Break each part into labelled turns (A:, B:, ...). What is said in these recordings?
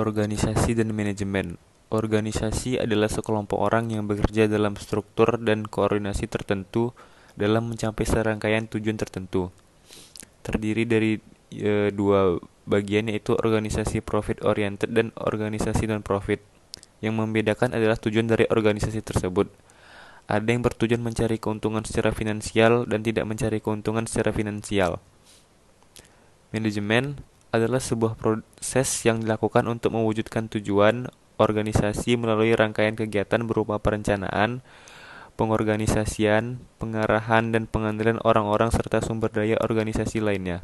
A: Organisasi dan manajemen. Organisasi adalah sekelompok orang yang bekerja dalam struktur dan koordinasi tertentu dalam mencapai serangkaian tujuan tertentu. Terdiri dari dua bagian, yaitu organisasi profit oriented dan organisasi non-profit. Yang membedakan adalah tujuan dari organisasi tersebut. Ada yang bertujuan mencari keuntungan secara finansial dan tidak mencari keuntungan secara finansial. Manajemen adalah sebuah proses yang dilakukan untuk mewujudkan tujuan organisasi melalui rangkaian kegiatan berupa perencanaan, pengorganisasian, pengarahan, dan pengendalian orang-orang serta sumber daya organisasi lainnya.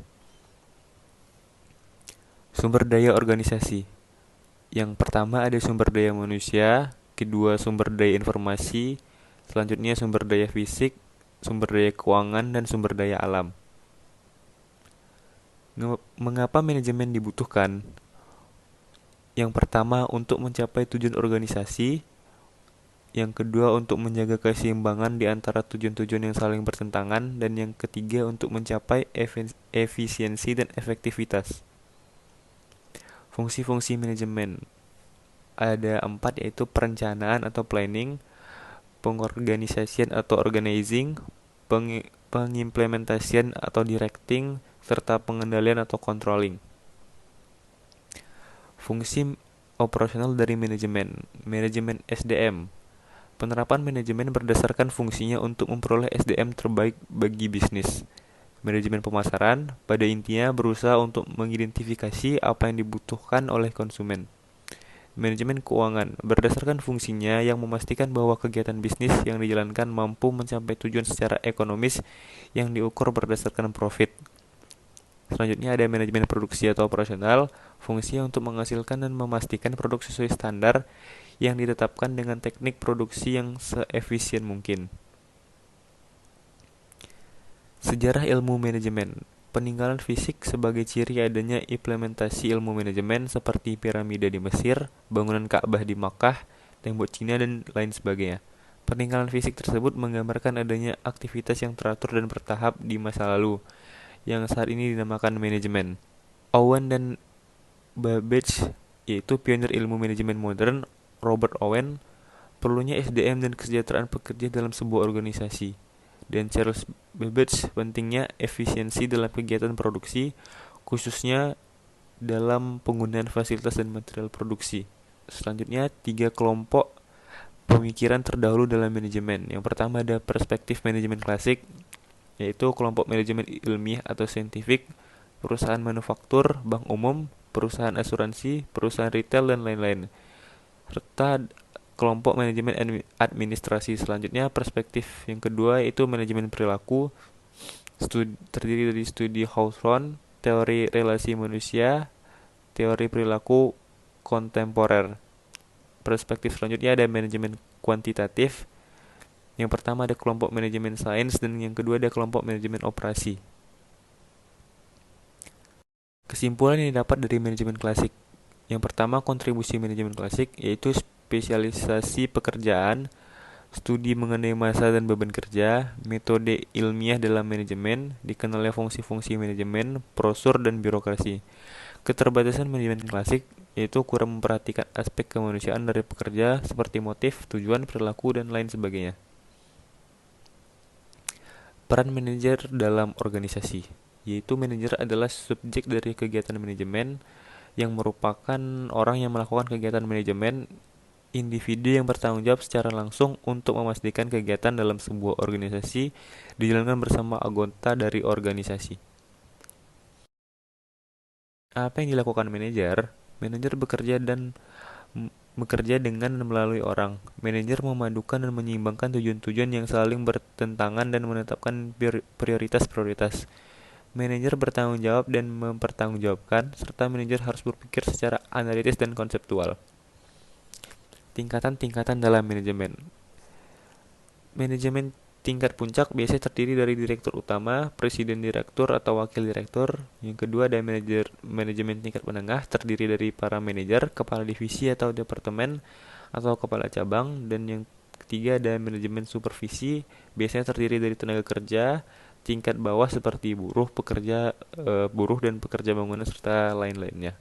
A: Sumber daya organisasi. Yang pertama ada sumber daya manusia, kedua sumber daya informasi, selanjutnya sumber daya fisik, sumber daya keuangan, dan sumber daya alam. Mengapa manajemen dibutuhkan? Yang pertama, untuk mencapai tujuan organisasi. Yang kedua, untuk menjaga keseimbangan di antara tujuan-tujuan yang saling bertentangan. Dan yang ketiga, untuk mencapai efisiensi dan efektivitas. Fungsi-fungsi manajemen ada 4, yaitu perencanaan atau planning, pengorganisasian atau organizing, pengimplementasian atau directing, serta pengendalian atau controlling. Fungsi operasional dari manajemen. Manajemen SDM. Penerapan manajemen berdasarkan fungsinya untuk memperoleh SDM terbaik bagi bisnis. Manajemen pemasaran pada intinya berusaha untuk mengidentifikasi apa yang dibutuhkan oleh konsumen. Manajemen keuangan berdasarkan fungsinya yang memastikan bahwa kegiatan bisnis yang dijalankan mampu mencapai tujuan secara ekonomis yang diukur berdasarkan profit. Selanjutnya ada manajemen produksi atau operasional, fungsinya untuk menghasilkan dan memastikan produk sesuai standar yang ditetapkan dengan teknik produksi yang seefisien mungkin. Sejarah ilmu manajemen. Peninggalan fisik sebagai ciri adanya implementasi ilmu manajemen seperti piramida di Mesir, bangunan Ka'bah di Makkah, tembok Cina, dan lain sebagainya. Peninggalan fisik tersebut menggambarkan adanya aktivitas yang teratur dan bertahap di masa lalu, yang saat ini dinamakan manajemen. Owen dan Babbage, yaitu pionir ilmu manajemen modern. Robert Owen, perlunya SDM dan kesejahteraan pekerja dalam sebuah organisasi. Dan Charles Babbage, pentingnya efisiensi dalam kegiatan produksi, khususnya dalam penggunaan fasilitas dan material produksi. Selanjutnya, 3 kelompok pemikiran terdahulu dalam manajemen. Yang pertama ada perspektif manajemen klasik, yaitu kelompok manajemen ilmiah atau saintifik, perusahaan manufaktur, bank umum, perusahaan asuransi, perusahaan retail, dan lain-lain. Serta kelompok manajemen administrasi. Selanjutnya perspektif yang kedua yaitu manajemen perilaku, terdiri dari studi Hawthorne, teori relasi manusia, teori perilaku kontemporer. Perspektif selanjutnya ada manajemen kuantitatif. Yang pertama ada kelompok manajemen sains dan yang kedua ada kelompok manajemen operasi. Kesimpulan yang didapat dari manajemen klasik. Yang pertama, kontribusi manajemen klasik yaitu spesialisasi pekerjaan, studi mengenai masa dan beban kerja, metode ilmiah dalam manajemen, dikenalnya fungsi-fungsi manajemen, prosur, dan birokrasi. Keterbatasan manajemen klasik yaitu kurang memperhatikan aspek kemanusiaan dari pekerja seperti motif, tujuan, perilaku, dan lain sebagainya. Peran manajer dalam organisasi, yaitu manajer adalah subjek dari kegiatan manajemen yang merupakan orang yang melakukan kegiatan manajemen, individu yang bertanggung jawab secara langsung untuk memastikan kegiatan dalam sebuah organisasi dijalankan bersama anggota dari organisasi. Apa yang dilakukan manajer? Manajer bekerja dengan melalui orang. Manajer memadukan dan menyeimbangkan tujuan-tujuan yang saling bertentangan dan menetapkan prioritas-prioritas. Manajer bertanggung jawab dan mempertanggungjawabkan, serta manajer harus berpikir secara analitis dan konseptual. Tingkatan-tingkatan dalam manajemen. Manajemen tingkat puncak biasanya terdiri dari direktur utama, presiden direktur atau wakil direktur. Yang kedua ada manajemen tingkat menengah, terdiri dari para manajer, kepala divisi atau departemen, atau kepala cabang. Dan yang ketiga ada manajemen supervisi, biasanya terdiri dari tenaga kerja tingkat bawah seperti buruh dan pekerja bangunan serta lain-lainnya.